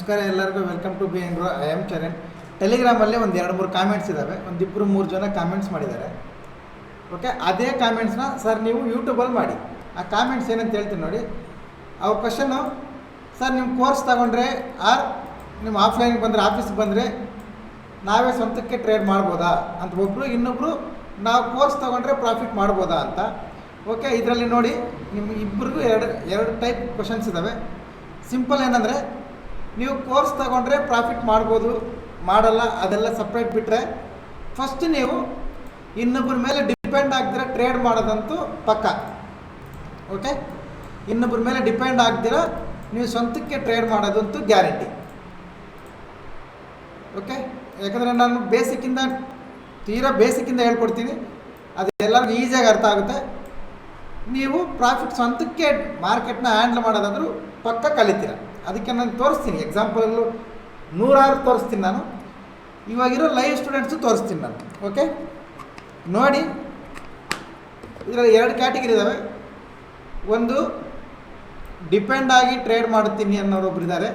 ನಮಸ್ಕಾರ ಎಲ್ಲರಿಗೂ, welcome to B ಎಂಗ್ರೋ. I am Charan. ಟೆಲಿಗ್ರಾಮಲ್ಲಿ ಒಂದು 2-3 ಕಾಮೆಂಟ್ಸ್ ಇದ್ದಾವೆ, ಒಂದು 2-3 ಜನ ಕಾಮೆಂಟ್ಸ್ ಮಾಡಿದ್ದಾರೆ. ಓಕೆ, ಅದೇ ಕಾಮೆಂಟ್ಸ್ನ ಸರ್ ನೀವು ಯೂಟ್ಯೂಬಲ್ಲಿ ಮಾಡಿ. ಆ ಕಾಮೆಂಟ್ಸ್ ಏನಂತ ಹೇಳ್ತೀನಿ ನೋಡಿ. ಅವ್ರ ಕ್ವಶನ್ನು, ಸರ್ ನಿಮ್ಮ ಕೋರ್ಸ್ ತಗೊಂಡ್ರೆ ಆರ್ ನಿಮ್ಮ ಆಫ್ಲೈನ್ಗೆ ಬಂದರೆ, ಆಫೀಸ್ಗೆ ಬಂದರೆ ನಾವೇ ಸ್ವಂತಕ್ಕೆ ಟ್ರೇಡ್ ಮಾಡ್ಬೋದಾ ಅಂತ ಒಬ್ಬರು, ಇನ್ನೊಬ್ಬರು ನಾವು ಕೋರ್ಸ್ ತೊಗೊಂಡ್ರೆ ಪ್ರಾಫಿಟ್ ಮಾಡ್ಬೋದಾ ಅಂತ. ಓಕೆ, ಇದರಲ್ಲಿ ನೋಡಿ ನಿಮ್ಮ ಇಬ್ಬರಿಗೂ ಎರಡು ಟೈಪ್ ಕ್ವಶನ್ಸ್ ಇದ್ದಾವೆ. ಸಿಂಪಲ್ ಏನಂದರೆ, ನೀವು ಕೋರ್ಸ್ ತಗೊಂಡ್ರೆ ಪ್ರಾಫಿಟ್ ಮಾಡ್ಬೋದು, ಮಾಡಲ್ಲ ಅದೆಲ್ಲ ಸಪ್ರೇಟ್ ಬಿಟ್ಟರೆ, ಫಸ್ಟ್ ನೀವು ಇನ್ನೊಬ್ಬರ ಮೇಲೆ ಡಿಪೆಂಡ್ ಆಗದಿರ ಟ್ರೇಡ್ ಮಾಡೋದಂತೂ ಪಕ್ಕ. ಓಕೆ, ಇನ್ನೊಬ್ಬರ ಮೇಲೆ ಡಿಪೆಂಡ್ ಆಗದಿರ ನೀವು ಸ್ವಂತಕ್ಕೆ ಟ್ರೇಡ್ ಮಾಡೋದಂತೂ ಗ್ಯಾರಂಟಿ. ಓಕೆ, ಯಾಕಂದರೆ ನಾನು ತೀರಾ ಬೇಸಿಕ್ಕಿಂದ ಹೇಳ್ಕೊಡ್ತೀನಿ, ಅದು ಎಲ್ಲರಿಗೂ ಈಸಿಯಾಗಿ ಅರ್ಥ ಆಗುತ್ತೆ. ನೀವು ಪ್ರಾಫಿಟ್ ಸ್ವಂತಕ್ಕೆ ಮಾರ್ಕೆಟ್ನ ಹ್ಯಾಂಡ್ಲ್ ಮಾಡೋದಾದರೂ ಪಕ್ಕ ಕಲಿತೀರ. ಅದಕ್ಕೆ ನಾನು ತೋರಿಸ್ತೀನಿ, ಎಕ್ಸಾಂಪಲಲ್ಲೂ 100 ತೋರಿಸ್ತೀನಿ ನಾನು. ಇವಾಗಿರೋ ಲೈವ್ ಸ್ಟೂಡೆಂಟ್ಸು ತೋರಿಸ್ತೀನಿ ನಾನು. ಓಕೆ ನೋಡಿ, ಇದರಲ್ಲಿ 2 ಕ್ಯಾಟಗಿರಿ ಇದ್ದಾವೆ. ಒಂದು ಡಿಪೆಂಡ್ ಆಗಿ ಟ್ರೇಡ್ ಮಾಡುತ್ತೀನಿ ಅನ್ನೋರೊಬ್ರು ಇದ್ದಾರೆ.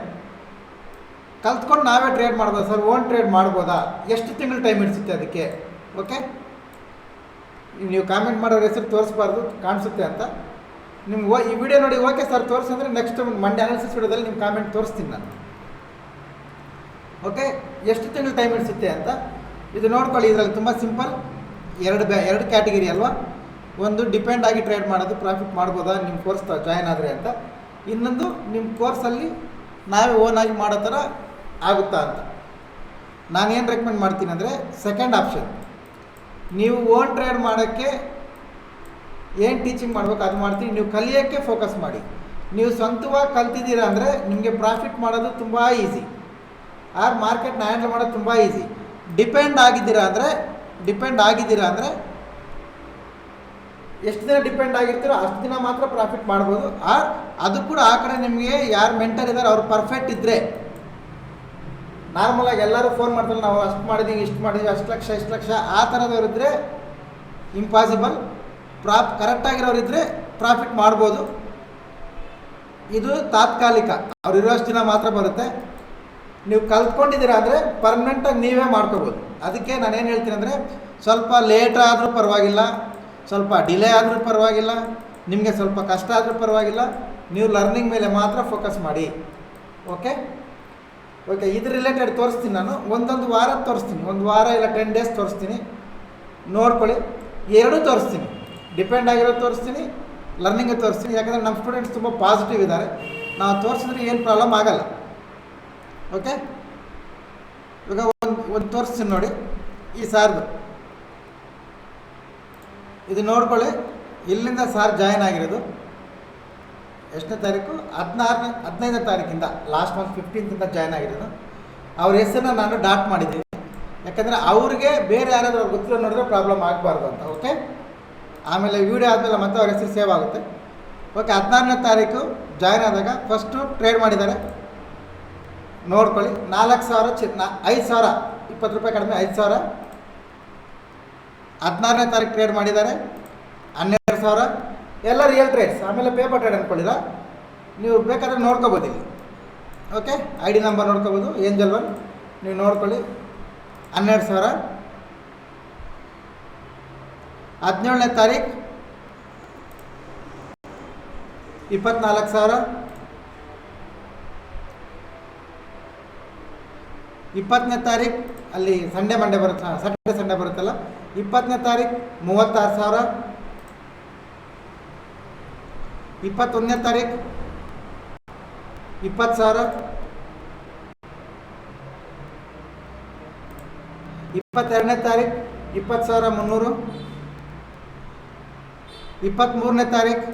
ಕಲ್ತ್ಕೊಂಡು ನಾವೇ ಟ್ರೇಡ್ ಮಾಡ್ಬೋದಾ ಸರ್, ಓನ್ ಟ್ರೇಡ್ ಮಾಡ್ಬೋದಾ, ಎಷ್ಟು ತಿಂಗಳು ಟೈಮ್ ಇಡಿಸುತ್ತೆ ಅದಕ್ಕೆ. ಓಕೆ, ನೀವು ಕಾಮೆಂಟ್ ಮಾಡೋರ ಹೆಸರು ತೋರಿಸ್ಬಾರ್ದು, ಕಾಣಿಸುತ್ತೆ ಅಂತ. ನಿಮ್ಗೆ ಈ ವಿಡಿಯೋ ನೋಡಿ ಓಕೆ ಸರ್ ತೋರಿಸಂದರೆ ನೆಕ್ಸ್ಟ್ ಮಂಡೇ ಅನಾಲಿಸಿಸ್ ವಿಡಿಯೋದಲ್ಲಿ ನಿಮ್ಮ ಕಾಮೆಂಟ್ ತೋರಿಸ್ತೀನಿ ನಾನು. ಓಕೆ, ಎಷ್ಟು ತಿಂಗಳು ಟೈಮ್ ಇಡಿಸುತ್ತೆ ಅಂತ ಇದು ನೋಡ್ಕೊಳ್ಳಿ. ಇದರಲ್ಲಿ ತುಂಬ ಸಿಂಪಲ್. ಎರಡು ಕ್ಯಾಟಗಿರಿ ಅಲ್ವಾ. ಒಂದು ಡಿಪೆಂಡ್ ಆಗಿ ಟ್ರೇಡ್ ಮಾಡೋದು, ಪ್ರಾಫಿಟ್ ಮಾಡ್ಬೋದಾ ನಿಮ್ಮ ಕೋರ್ಸ್ ಜಾಯ್ನ್ ಆದರೆ ಅಂತ. ಇನ್ನೊಂದು ನಿಮ್ಮ ಕೋರ್ಸಲ್ಲಿ ನಾವೇ ಓನಾಗಿ ಮಾಡೋ ಥರ ಆಗುತ್ತಾ ಅಂತ. ನಾನೇನು ರೆಕಮೆಂಡ್ ಮಾಡ್ತೀನಿ ಅಂದರೆ, ಸೆಕೆಂಡ್ ಆಪ್ಷನ್. ನೀವು ಓನ್ ಟ್ರೇಡ್ ಮಾಡೋಕ್ಕೆ ಏನು ಟೀಚಿಂಗ್ ಮಾಡ್ಬೇಕು ಅದು ಮಾಡ್ತೀನಿ. ನೀವು ಕಲಿಯೋಕ್ಕೆ ಫೋಕಸ್ ಮಾಡಿ. ನೀವು ಸ್ವಂತವಾಗಿ ಕಲ್ತಿದ್ದೀರಾ ಅಂದರೆ ನಿಮಗೆ ಪ್ರಾಫಿಟ್ ಮಾಡೋದು ತುಂಬ ಈಸಿ, ಆರ್ ಮಾರ್ಕೆಟ್ನ ಹ್ಯಾಂಡಲ್ ಮಾಡೋದು ತುಂಬ ಈಸಿ. ಡಿಪೆಂಡ್ ಆಗಿದ್ದೀರಾ ಅಂದರೆ ಎಷ್ಟು ದಿನ ಡಿಪೆಂಡ್ ಆಗಿರ್ತೀರೋ ಅಷ್ಟು ದಿನ ಮಾತ್ರ ಪ್ರಾಫಿಟ್ ಮಾಡ್ಬೋದು. ಆರ್ ಅದು ಕೂಡ ಆ ಕಡೆ ನಿಮಗೆ ಯಾರು ಮೆಂಟರ್ ಇದ್ದಾರೆ ಅವ್ರು ಪರ್ಫೆಕ್ಟ್ ಇದ್ದರೆ. ನಾರ್ಮಲಾಗಿ ಎಲ್ಲರೂ ಫೋನ್ ಮಾಡ್ತಾರೆ, ನಾವು ಅಷ್ಟು ಮಾಡಿದ್ದೀವಿ, ಇಷ್ಟು ಮಾಡಿದ್ದೀವಿ, ಅಷ್ಟು ಲಕ್ಷ ಆ ಥರದವರಿದ್ದರೆ ಇಂಪಾಸಿಬಲ್. ಕರೆಕ್ಟಾಗಿರೋರಿದ್ದರೆ ಪ್ರಾಫಿಟ್ ಮಾಡ್ಬೋದು. ಇದು ತಾತ್ಕಾಲಿಕ, ಅವ್ರು ಇರೋಷ್ಟು ದಿನ ಮಾತ್ರ ಬರುತ್ತೆ. ನೀವು ಕಲ್ತ್ಕೊಂಡಿದ್ದೀರಾ ಅಂದರೆ ಪರ್ಮನೆಂಟಾಗಿ ನೀವೇ ಮಾಡ್ಕೋಬೋದು. ಅದಕ್ಕೆ ನಾನೇನು ಹೇಳ್ತೀನಿ ಅಂದರೆ, ಸ್ವಲ್ಪ ಲೇಟ್ ಆದರೂ ಪರವಾಗಿಲ್ಲ, ಸ್ವಲ್ಪ ಡಿಲೇ ಆದರೂ ಪರವಾಗಿಲ್ಲ, ನಿಮಗೆ ಸ್ವಲ್ಪ ಕಷ್ಟ ಆದರೂ ಪರವಾಗಿಲ್ಲ, ನೀವು ಲರ್ನಿಂಗ್ ಮೇಲೆ ಮಾತ್ರ ಫೋಕಸ್ ಮಾಡಿ. ಓಕೆ, ಇದು ರಿಲೇಟೆಡ್ ತೋರಿಸ್ತೀನಿ ನಾನು. ಒಂದೊಂದು ವಾರ ತೋರಿಸ್ತೀನಿ, 1 ವಾರ ಇಲ್ಲ 10 ಡೇಸ್ ತೋರಿಸ್ತೀನಿ, ನೋಡ್ಕೊಳ್ಳಿ. ಎರಡೂ ತೋರಿಸ್ತೀನಿ, ಡಿಪೆಂಡ್ ಆಗಿರೋದು ತೋರಿಸ್ತೀನಿ, ಲರ್ನಿಂಗ್ ತೋರಿಸ್ತೀನಿ. ಯಾಕಂದರೆ ನಮ್ಮ ಸ್ಟೂಡೆಂಟ್ಸ್ ತುಂಬ ಪಾಸಿಟಿವ್ ಇದ್ದಾರೆ, ನಾವು ತೋರಿಸಿದ್ರೆ ಏನು ಪ್ರಾಬ್ಲಮ್ ಆಗಲ್ಲ. ಓಕೆ, ಇವಾಗ ಒಂದು ತೋರಿಸ್ತೀನಿ ನೋಡಿ. ಈ ಸಾರ್ದು ಇದು ನೋಡ್ಕೊಳ್ಳಿ. ಇಲ್ಲಿಂದ ಸಾರ್ ಜಾಯ್ನ್ ಆಗಿರೋದು ಎಷ್ಟನೇ ತಾರೀಕು? 15ನೇ ತಾರೀಕಿಂದ, ಲಾಸ್ಟ್ ಮಂತ್ 15th ಜಾಯ್ನ್ ಆಗಿರೋದು. ಅವ್ರ ಹೆಸರನ್ನ ನಾನು ಡಾಟ್ ಮಾಡಿದ್ದೀನಿ, ಯಾಕಂದರೆ ಅವ್ರಿಗೆ ಬೇರೆ ಯಾರಾದರೂ ಅವ್ರು ಗೊತ್ತಿರೋ ನೋಡಿದ್ರೆ ಪ್ರಾಬ್ಲಮ್ ಆಗಬಾರ್ದು ಅಂತ. ಓಕೆ, ಆಮೇಲೆ ವಿಡಿಯೋ ಆದಮೇಲೆ ಮತ್ತೆ ಅವ್ರ ಹೆಸರು ಸೇವ್ ಆಗುತ್ತೆ. ಓಕೆ, 16ನೇ ತಾರೀಕು ಜಾಯ್ನ್ ಆದಾಗ ಫಸ್ಟು ಟ್ರೇಡ್ ಮಾಡಿದ್ದಾರೆ, ನೋಡ್ಕೊಳ್ಳಿ. 4,000 5,000 20 ರೂಪಾಯಿ ಕಡಿಮೆ 5,000. 16ನೇ ತಾರೀಕು ಟ್ರೇಡ್ ಮಾಡಿದ್ದಾರೆ 12,000. ಎಲ್ಲ ರಿಯಲ್ ಟ್ರೇಡ್ಸ್. ಆಮೇಲೆ ಪೇಪರ್ ಟ್ರೇಡ್ ಅಂದ್ಕೊಳ್ಳಿಲ್ಲ, ನೀವು ಬೇಕಾದರೆ ನೋಡ್ಕೋಬೋದು ಇಲ್ಲಿ. ಓಕೆ, ID ನಂಬರ್ ನೋಡ್ಕೋಬೋದು, ಏಂಜಲ್ 1 ನೀವು ನೋಡ್ಕೊಳ್ಳಿ. 12,000. 17ನೇ ತಾರೀಕು 24,000. 20ನೇ ತಾರೀಕು ಅಲ್ಲಿ ಸಂಡೇ ಬರುತ್ತೆ, ಸ್ಯಾಟರ್ಡೆ ಸಂಡೇ ಬರುತ್ತಲ್ಲ, 20ನೇ ತಾರೀಕು 36,000. 21ನೇ ತಾರೀಕು 20,000. 22ನೇ ತಾರೀಕು 20,300. 23ನೇ ತಾರೀಕು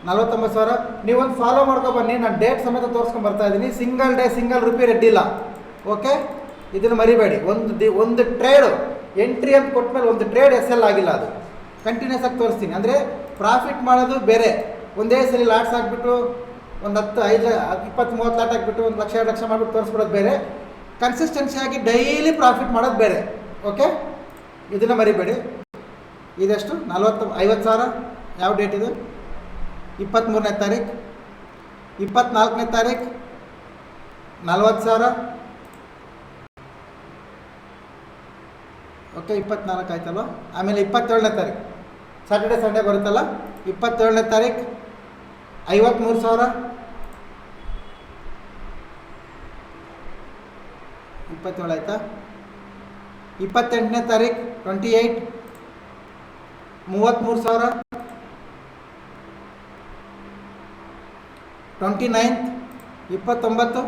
49,000. ನೀವೊಂದು ಫಾಲೋ ಮಾಡ್ಕೊಬನ್ನಿ, ನಾನು ಡೇಟ್ ಸಮೇತ ತೋರಿಸ್ಕೊಂಡು ಬರ್ತಾ ಇದ್ದೀನಿ. ಸಿಂಗಲ್ ಡೇ ಸಿಂಗಲ್ ರುಪಿ ರೆಡ್ಡಿಲ್ಲ. ಓಕೆ, ಇದನ್ನು ಮರಿಬೇಡಿ. ಒಂದು ಟ್ರೇಡು ಎಂಟ್ರಿ ಅಂತ ಕೊಟ್ಟಮೇಲೆ ಒಂದು ಟ್ರೇಡ್ SL ಆಗಿಲ್ಲ, ಅದು ಕಂಟಿನ್ಯೂಸ್ ಆಗಿ ತೋರಿಸ್ತೀನಿ. ಅಂದರೆ ಪ್ರಾಫಿಟ್ ಮಾಡೋದು ಬೇರೆ, ಒಂದೇ ಸಲ ಲಾಟ್ಸ್ ಹಾಕ್ಬಿಟ್ಟು ಒಂದು 10, 5, 20, 30 ಲಾಟ್ ಹಾಕ್ಬಿಟ್ಟು 1 ಲಕ್ಷ 2 ಲಕ್ಷ ಮಾಡಿಬಿಟ್ಟು ತೋರಿಸ್ಬಿಡೋದು ಬೇರೆ, ಕನ್ಸಿಸ್ಟೆನ್ಸಿಯಾಗಿ ಡೈಲಿ ಪ್ರಾಫಿಟ್ ಮಾಡೋದು ಬೇರೆ. ಓಕೆ, ಇದನ್ನು ಮರಿಬೇಡಿ. ಇದೆಷ್ಟು? 50,000. ಯಾವ ಡೇಟ್ ಇದು? 23ನೇ ತಾರೀಕು. 24ನೇ ತಾರೀಕು 40,000. ಓಕೆ, 24 ಆಯ್ತಲ್ವ. ಆಮೇಲೆ 27ನೇ ತಾರೀಕು ಸ್ಯಾಟರ್ಡೆ ಸಂಡೇ ಬರುತ್ತಲ್ಲ, 27ನೇ ತಾರೀಕು 53,000. 27 ಆಯಿತಾ. 28ನೇ ತಾರೀಕು 28 33,000. 29th 29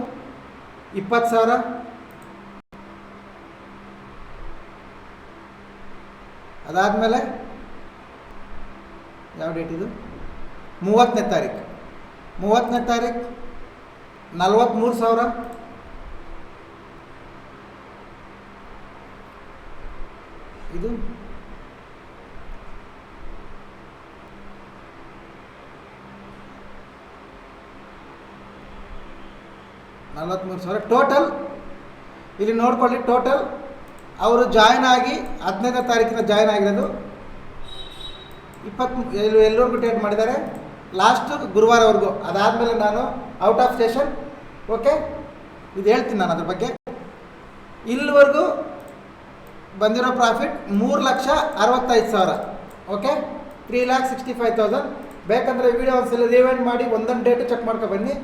20,000. ಅದಾದಮೇಲೆ ಯಾವ ಡೇಟ್ ಇದು? 30ನೇ ತಾರೀಕು 43,000. ಇದು 43,000 ಟೋಟಲ್. ಇಲ್ಲಿ ನೋಡ್ಕೊಳ್ಳಿ, ಟೋಟಲ್ ಅವರು ಜಾಯ್ನ್ ಆಗಿ 15ನೇ ತಾರೀಕಿನ ಜಾಯ್ನ್ ಆಗಿರೋದು 20 ಎಲ್ಲರಿಗೂ ಡೇಟ್ ಮಾಡಿದ್ದಾರೆ, ಲಾಸ್ಟ್ ಗುರುವಾರವರೆಗೂ. ಅದಾದಮೇಲೆ ನಾನು ಔಟ್ ಆಫ್ ಸ್ಟೇಷನ್. ಓಕೆ, ಇದು ಹೇಳ್ತೀನಿ ನಾನು ಅದ್ರ ಬಗ್ಗೆ. ಇಲ್ಲಿವರೆಗೂ ಬಂದಿರೋ ಪ್ರಾಫಿಟ್ 3,65,000. ಓಕೆ, 3,65,000. ಬೇಕಂದರೆ ವಿಡಿಯೋ ಒಂದ್ಸಲ ರಿವೈಂಡ್ ಮಾಡಿ ಒಂದೊಂದು ಡೇಟು ಚೆಕ್ ಮಾಡ್ಕೊ ಬನ್ನಿ.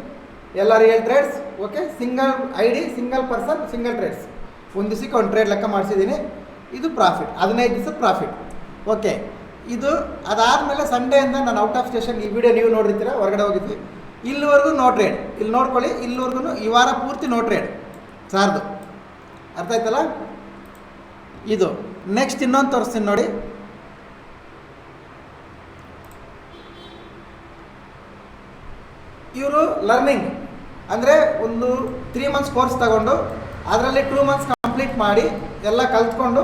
ಎಲ್ಲ real trades. Okay, single ID, single person, single trades. ಒಂದು ದಿವಸಕ್ಕೆ ಒಂದು ಟ್ರೇಡ್ ಲೆಕ್ಕ ಮಾಡಿಸಿದ್ದೀನಿ. ಇದು ಪ್ರಾಫಿಟ್, 15 ದಿವಸದ ಪ್ರಾಫಿಟ್. ಓಕೆ, ಇದು ಅದಾದಮೇಲೆ ಸಂಡೇಯಿಂದ ನಾನು ಔಟ್ ಆಫ್ ಸ್ಟೇಷನ್. ಈ ವಿಡಿಯೋ ನೀವು ನೋಡಿರ್ತೀರ, ಹೊರಗಡೆ ಹೋಗಿದ್ವಿ. ಇಲ್ಲಿವರೆಗೂ ನೋ ಟ್ರೇಡ್. ಇಲ್ಲಿ ನೋಡ್ಕೊಳ್ಳಿ, ಇಲ್ಲಿವರೆಗೂ ಈ ವಾರ ಪೂರ್ತಿ ನೋ ಟ್ರೇಡ್ ಸಾರ್ದು. ಅರ್ಥ ಆಯ್ತಲ್ಲ? ಇದು ನೆಕ್ಸ್ಟ್ ಇನ್ನೊಂದು ತೋರಿಸ್ತೀನಿ ನೋಡಿ. ಇವರು ಲರ್ನಿಂಗ್ ಅಂದರೆ ಒಂದು 3 months ಕೋರ್ಸ್ ತಗೊಂಡು ಅದರಲ್ಲಿ 2 months ಕಂಪ್ಲೀಟ್ ಮಾಡಿ ಎಲ್ಲ ಕಲ್ತ್ಕೊಂಡು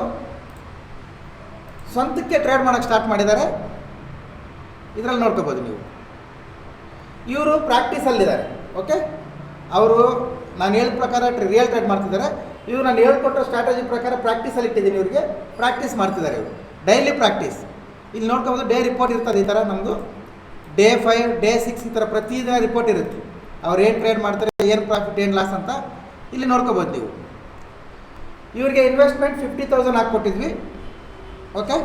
ಸ್ವಂತಕ್ಕೆ ಟ್ರೇಡ್ ಮಾಡೋಕ್ಕೆ ಸ್ಟಾರ್ಟ್ ಮಾಡಿದ್ದಾರೆ. ಇದರಲ್ಲಿ ನೋಡ್ಕೋಬೋದು ನೀವು. ಇವರು ಪ್ರಾಕ್ಟೀಸಲ್ಲಿದ್ದಾರೆ. ಓಕೆ, ಅವರು ನಾನು ಹೇಳಿದ ಪ್ರಕಾರ ರಿಯಲ್ ಟ್ರೇಡ್ ಮಾಡ್ತಿದ್ದಾರೆ. ಇವರು ನಾನು ಹೇಳ್ಕೊಟ್ಟೋ ಸ್ಟ್ರಾಟಜಿ ಪ್ರಕಾರ ಪ್ರಾಕ್ಟೀಸಲ್ಲಿ ಇಟ್ಟಿದ್ದೀನಿ. ಇವರಿಗೆ ಪ್ರಾಕ್ಟೀಸ್ ಮಾಡ್ತಿದ್ದಾರೆ ಇವರು, ಡೈಲಿ ಪ್ರಾಕ್ಟೀಸ್. ಇಲ್ಲಿ ನೋಡ್ಕೋಬೋದು, ಡೇ ರಿಪೋರ್ಟ್ ಇರ್ತದೆ. ಈ ಥರ ನಮ್ಮದು ಡೇ 5, ಡೇ 6 ಈ ಥರ ಪ್ರತಿದಿನ ರಿಪೋರ್ಟ್ ಇರುತ್ತೆ. ಅವ್ರು ಏನು ಟ್ರೇಡ್ ಮಾಡ್ತಾರೆ, ಏನು ಪ್ರಾಫಿಟ್, ಏನು ಲಾಸ್ ಅಂತ ಇಲ್ಲಿ ನೋಡ್ಕೋಬೋದು ನೀವು. ಇವರಿಗೆ ಇನ್ವೆಸ್ಟ್ಮೆಂಟ್ 50,000 ಹಾಕ್ಕೊಟ್ಟಿದ್ವಿ. ಓಕೆ,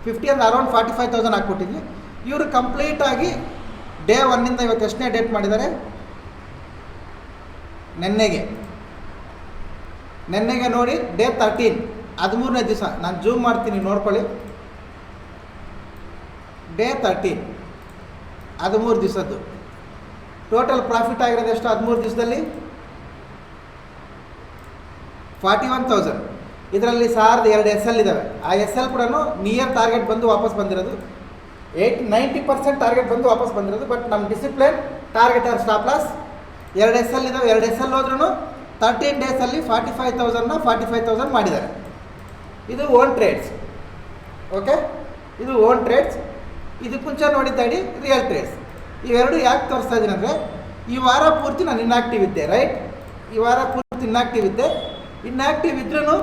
50 ಅಂದರೆ ಅರೌಂಡ್ 45,000 ಹಾಕ್ಕೊಟ್ಟಿದ್ವಿ. ಇವರು ಕಂಪ್ಲೀಟಾಗಿ ಡೇ 1 ಇವತ್ತು ಎಷ್ಟನೇ ಡೇಟ್ ಮಾಡಿದ್ದಾರೆ? ನೆನ್ನೆಗೆ ನೋಡಿ, ಡೇ 13, 13ನೇ ದಿವಸ. ನಾನು ಜೂಮ್ ಮಾಡ್ತೀನಿ, ನೋಡ್ಕೊಳ್ಳಿ. ಡೇ 13, 13 ದಿವಸದ್ದು ಟೋಟಲ್ ಪ್ರಾಫಿಟ್ ಆಗಿರೋದು ಎಷ್ಟು? 13 ದಿವಸದಲ್ಲಿ 41,000. ಇದರಲ್ಲಿ 1,002 SL ಇದ್ದಾವೆ. ಆ SL ಕೂಡ ನಿಯರ್ ಟಾರ್ಗೆಟ್ ಬಂದು ವಾಪಸ್ ಬಂದಿರೋದು. 90% ಟಾರ್ಗೆಟ್ ಬಂದು ವಾಪಸ್ ಬಂದಿರೋದು. ಬಟ್ ನಮ್ಮ discipline target or stop loss. 2 SL ಇದ್ದಾವೆ. 2 SL ಹೋದ್ರೂ 13 ಡೇಸಲ್ಲಿ 45,000 ಮಾಡಿದ್ದಾರೆ. ಇದು ಓನ್ ಟ್ರೇಡ್ಸ್. ಓಕೆ, ಇದು ಓನ್ ಟ್ರೇಡ್ಸ್. ಇದಕ್ಕೆ ಮುಂಚೆ ನೋಡಿದ್ದಾಡಿ ರಿಯಲ್ ಟ್ರೇಡ್ಸ್. ಇವೆರಡು ಯಾಕೆ ತೋರಿಸ್ತಾ ಇದ್ದೀನಿ ಅಂದರೆ, ಈ ವಾರ ಪೂರ್ತಿ ನಾನು ಇನ್ಆಕ್ಟಿವ್ ಇದ್ದೆ. ರೈಟ್, ಈ ವಾರ ಪೂರ್ತಿ ಇನ್ಆಕ್ಟಿವ್ ಇದ್ದೆ. ಇನ್ಆಕ್ಟಿವ್ ಇದ್ರೂ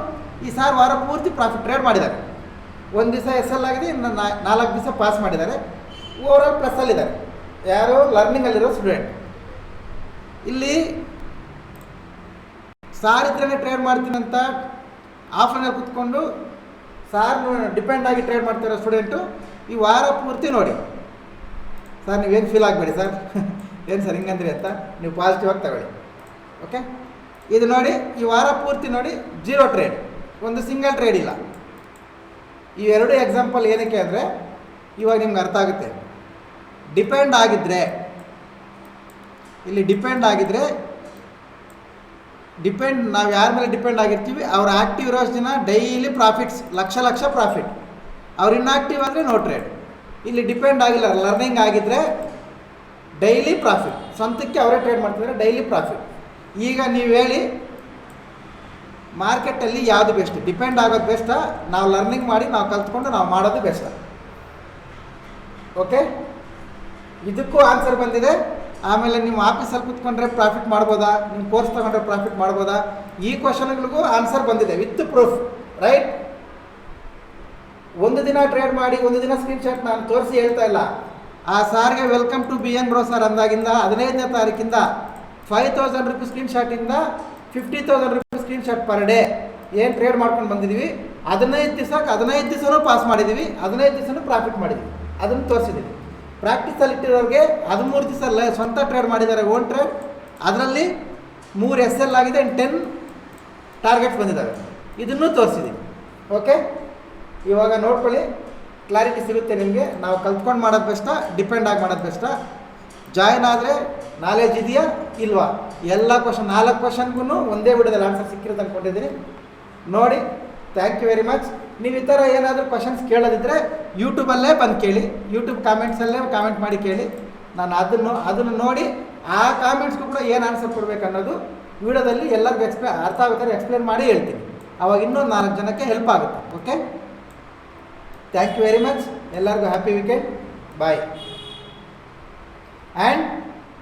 ಈ ಸಾರಿ ವಾರ ಪೂರ್ತಿ ಪ್ರಾಫಿಟ್ ಟ್ರೇಡ್ ಮಾಡಿದ್ದಾರೆ. ಒಂದು ದಿವಸ SL ಆಗಿದೆ, ಇನ್ನು 4 ದಿವಸ ಪಾಸ್ ಮಾಡಿದ್ದಾರೆ. ಓವರಾಲ್ ಪ್ಲಸ್ಸಲ್ಲಿದ್ದಾರೆ. ಯಾರು? ಲರ್ನಿಂಗಲ್ಲಿರೋ ಸ್ಟೂಡೆಂಟ್. ಇಲ್ಲಿ ಸಾರ್ ಇದ್ರೇ ಟ್ರೇಡ್ ಮಾಡ್ತೀನಂತ ಆಫ್ಲೈನಲ್ಲಿ ಕೂತ್ಕೊಂಡು ಸಾರ್ ಡಿಪೆಂಡ್ ಆಗಿ ಟ್ರೇಡ್ ಮಾಡ್ತಿರೋ ಸ್ಟೂಡೆಂಟು ಈ ವಾರ ಪೂರ್ತಿ ನೋಡಿ. ಸರ್ ನೀವೇನು ಫೀಲ್ ಆಗಬೇಡಿ ಸರ್, ಏನು ಸರ್ ಹಿಂಗಂದ್ರಿ ಅಂತ, ನೀವು ಪಾಸಿಟಿವ್ ಆಗಿ ತಗೊಳ್ಳಿ. ಓಕೆ, ಇದು ನೋಡಿ, ಈ ವಾರ ಪೂರ್ತಿ ನೋಡಿ, 0 ಟ್ರೇಡ್, ಒಂದು ಸಿಂಗಲ್ ಟ್ರೇಡ್ ಇಲ್ಲ. ಈ 2 ಎಕ್ಸಾಂಪಲ್ ಏನಕ್ಕೆ ಅಂದರೆ ಇವಾಗ ನಿಮ್ಗೆ ಅರ್ಥ ಆಗುತ್ತೆ. ಡಿಪೆಂಡ್ ಆಗಿದ್ದರೆ, ಇಲ್ಲಿ ಡಿಪೆಂಡ್ ಆಗಿದ್ದರೆ, ನಾವು ಯಾರ ಮೇಲೆ ಡಿಪೆಂಡ್ ಆಗಿರ್ತೀವಿ ಅವ್ರು ಆ್ಯಕ್ಟಿವ್ ಇರೋ ಜನ ಡೈಲಿ ಪ್ರಾಫಿಟ್ಸ್, ಲಕ್ಷ ಪ್ರಾಫಿಟ್. ಅವ್ರು ಇನ್ಆಕ್ಟಿವ್ ಆದರೆ ನೋ ಟ್ರೇಡ್. ಇಲ್ಲಿ ಡಿಪೆಂಡ್ ಆಗಿಲ್ಲ, ಲರ್ನಿಂಗ್ ಆಗಿದ್ದರೆ ಡೈಲಿ ಪ್ರಾಫಿಟ್. ಸ್ವಂತಕ್ಕೆ ಅವರೇ ಟ್ರೇಡ್ ಮಾಡ್ತಿದ್ದಾರೆ, ಡೈಲಿ ಪ್ರಾಫಿಟ್. ಈಗ ನೀವು ಹೇಳಿ, ಮಾರ್ಕೆಟಲ್ಲಿ ಯಾವುದು ಬೆಸ್ಟ್? ಡಿಪೆಂಡ್ ಆಗೋದು ಬೆಸ್ಟಾ, ನಾವು ಲರ್ನಿಂಗ್ ಮಾಡಿ ನಾವು ಕಲ್ತ್ಕೊಂಡು ನಾವು ಮಾಡೋದು ಬೆಸ್ಟಾ? ಓಕೆ, ಇದಕ್ಕೂ ಆನ್ಸರ್ ಬಂದಿದೆ. ಆಮೇಲೆ ನಿಮ್ಮ ಆಫೀಸಲ್ಲಿ ಕೂತ್ಕೊಂಡ್ರೆ ಪ್ರಾಫಿಟ್ ಮಾಡ್ಬೋದಾ, ನಿಮ್ಮ ಕೋರ್ಸ್ ತೊಗೊಂಡ್ರೆ ಪ್ರಾಫಿಟ್ ಮಾಡ್ಬೋದಾ, ಈ ಕ್ವಶನ್ಗಳಿಗೂ ಆನ್ಸರ್ ಬಂದಿದೆ ವಿತ್ ಪ್ರೂಫ್. ರೈಟ್, ಒಂದು ದಿನ ಟ್ರೇಡ್ ಮಾಡಿ ಒಂದು ದಿನ ಸ್ಕ್ರೀನ್ಶಾಟ್ ನಾನು ತೋರಿಸಿ ಹೇಳ್ತಾ ಇಲ್ಲ. ಆ ಸಾರ್ಗೆ welcome to BN Bro sir ಅಂದಾಗಿಂದ 15ನೇ ತಾರೀಕಿಂದ ₹5,000 ಸ್ಕ್ರೀನ್ಶಾಟಿಂದ ₹50,000 ಸ್ಕ್ರೀನ್ಶಾಟ್ ಪರ್ ಡೇ ಏನು ಟ್ರೇಡ್ ಮಾಡ್ಕೊಂಡು ಬಂದಿದ್ದೀವಿ. 15 ದಿವಸನೂ ಪಾಸ್ ಮಾಡಿದ್ದೀವಿ, 15 ದಿವಸನೂ ಪ್ರಾಫಿಟ್ ಮಾಡಿದ್ದೀವಿ, ಅದನ್ನು ತೋರಿಸಿದ್ದೀವಿ. ಪ್ರಾಕ್ಟೀಸಲ್ಲಿ ಇಟ್ಟಿರೋರಿಗೆ 13 ದಿವಸ ಸ್ವಂತ ಟ್ರೇಡ್ ಮಾಡಿದ್ದಾರೆ, ಓನ್ ಟ್ರೇಡ್. ಅದರಲ್ಲಿ 3 SL ಆಗಿದೆ, 10 ಟಾರ್ಗೆಟ್ಸ್ ಬಂದಿದ್ದಾವೆ, ಇದನ್ನು ತೋರಿಸಿದ್ದೀವಿ. ಓಕೆ, ಇವಾಗ ನೋಡ್ಕೊಳ್ಳಿ, ಕ್ಲಾರಿಟಿ ಸಿಗುತ್ತೆ ನಿಮಗೆ. ನಾವು ಕಲ್ತ್ಕೊಂಡು ಮಾಡೋದು ಬೆಸ್ಟಾ, ಡಿಪೆಂಡ್ ಆಗಿ ಮಾಡೋದು ಬೆಸ್ಟಾ? ಜಾಯ್ನ್ ಆದರೆ ನಾಲೆಜ್ ಇದೆಯಾ ಇಲ್ವಾ? ಎಲ್ಲ ಕ್ವಶನ್ 4 ಕ್ವಶನ್ಗೂ ಒಂದೇ ವಿಡಿಯೋದಲ್ಲಿ ಆನ್ಸರ್ ಸಿಕ್ಕಿರುತ್ತೆ ಅಂದ್ಕೊಂಡಿದ್ದೀನಿ. ನೋಡಿ, ಥ್ಯಾಂಕ್ ಯು ವೆರಿ ಮಚ್. ನೀವು ಈ ಥರ ಏನಾದರೂ ಕ್ವಶನ್ಸ್ ಕೇಳೋದಿದ್ದರೆ ಯೂಟ್ಯೂಬಲ್ಲೇ ಬಂದು ಕೇಳಿ, ಯೂಟ್ಯೂಬ್ ಕಾಮೆಂಟ್ಸಲ್ಲೇ ಕಾಮೆಂಟ್ ಮಾಡಿ ಕೇಳಿ. ನಾನು ಅದನ್ನು ನೋಡಿ ಆ ಕಾಮೆಂಟ್ಸ್ಗೂ ಕೂಡ ಏನು ಆನ್ಸರ್ ಕೊಡಬೇಕು ಅನ್ನೋದು ವಿಡಿಯೋದಲ್ಲಿ ಎಲ್ಲರಿಗೂ ಅರ್ಥ ಆಗುತ್ತೆ ಎಕ್ಸ್ಪ್ಲೇನ್ ಮಾಡಿ ಹೇಳ್ತೀನಿ. ಅವಾಗ ಇನ್ನೊಂದು 4 ಜನಕ್ಕೆ ಹೆಲ್ಪ್ ಆಗುತ್ತೆ. Okay, thank you very much. ಎಲ್ಲರಿಗೂ ಹ್ಯಾಪಿ ವೀಕೆಂಡ್, ಬಾಯ್. ಆ್ಯಂಡ್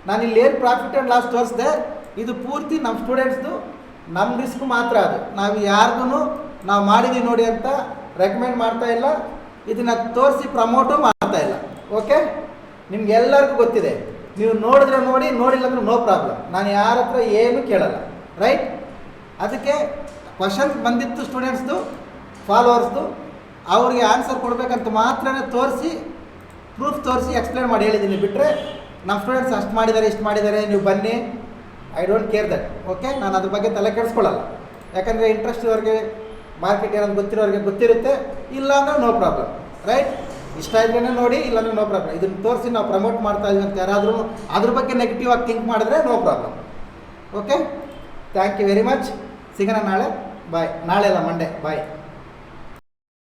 ನಾನು ಇಲ್ಲಿ ಏನು ಪ್ರಾಫಿಟ್ ಆ್ಯಂಡ್ ಲಾಸ್ ತೋರಿಸಿದೆ, ಇದು ಪೂರ್ತಿ ನಮ್ಮ ಸ್ಟೂಡೆಂಟ್ಸ್ದು, ನಮ್ಮ ರಿಸ್ಕ್ ಮಾತ್ರ. ಅದು ನಾವು ಯಾರಿಗೂ ನಾವು ಮಾಡಿದ್ದೀವಿ ನೋಡಿ ಅಂತ ರೆಕಮೆಂಡ್ ಮಾಡ್ತಾ ಇಲ್ಲ, ಇದನ್ನು ತೋರಿಸಿ ಪ್ರಮೋಟು ಮಾಡ್ತಾ ಇಲ್ಲ. ಓಕೆ, ನಿಮ್ಗೆಲ್ಲರಿಗೂ ಗೊತ್ತಿದೆ. ನೀವು ನೋಡಿದ್ರೆ ನೋಡಿ, ನೋಡಿಲ್ಲ ಅಂದ್ರೆ ನೋ ಪ್ರಾಬ್ಲಮ್. ನಾನು ಯಾರ ಹತ್ರ ಏನು ಕೇಳಲ್ಲ, ರೈಟ್? ಅದಕ್ಕೆ ಕ್ವಶನ್ಸ್ ಬಂದಿತ್ತು ಸ್ಟೂಡೆಂಟ್ಸ್ದು, ಫಾಲೋವರ್ಸ್ದು, ಅವ್ರಿಗೆ ಆನ್ಸರ್ ಕೊಡಬೇಕಂತ ಮಾತ್ರ ತೋರಿಸಿ, ಪ್ರೂಫ್ ತೋರಿಸಿ ಎಕ್ಸ್ಪ್ಲೇನ್ ಮಾಡಿ ಹೇಳಿದ್ದೀನಿ. ಬಿಟ್ಟರೆ ನಮ್ಮ ಸ್ಟೂಡೆಂಟ್ಸ್ ಅಷ್ಟು ಮಾಡಿದ್ದಾರೆ, ಇಷ್ಟು ಮಾಡಿದ್ದಾರೆ, ನೀವು ಬನ್ನಿ, I don't care that. Okay, ನಾನು ಅದ್ರ ಬಗ್ಗೆ ತಲೆ ಕೆಡಿಸ್ಕೊಳ್ಳಲ್ಲ. ಯಾಕಂದರೆ ಇಂಟ್ರೆಸ್ಟ್ ಇರೋರಿಗೆ, ಮಾರ್ಕೆಟ್ ಏನಾದ್ರು ಗೊತ್ತಿರೋರಿಗೆ ಗೊತ್ತಿರುತ್ತೆ, ಇಲ್ಲ ಅಂದರೆ ನೋ ಪ್ರಾಬ್ಲಮ್, ರೈಟ್? ಇಷ್ಟ ಇದ್ರೇ ನೋಡಿ, ಇಲ್ಲಾಂದರೆ ನೋ ಪ್ರಾಬ್ಲಮ್. ಇದನ್ನು ತೋರಿಸಿ ನಾವು ಪ್ರಮೋಟ್ ಮಾಡ್ತಾ ಇದೀವಿ ಅಂತ ಯಾರಾದರೂ ಅದ್ರ ಬಗ್ಗೆ ನೆಗೆಟಿವ್ ಆಗಿ ಥಿಂಕ್ ಮಾಡಿದ್ರೆ no problem. Okay, thank you very much. ಸಿಗೋಣ ನಾಳೆ, ಬಾಯ್. ನಾಳೆ ಅಲ್ಲ, ಮಂಡೇ, ಬಾಯ್.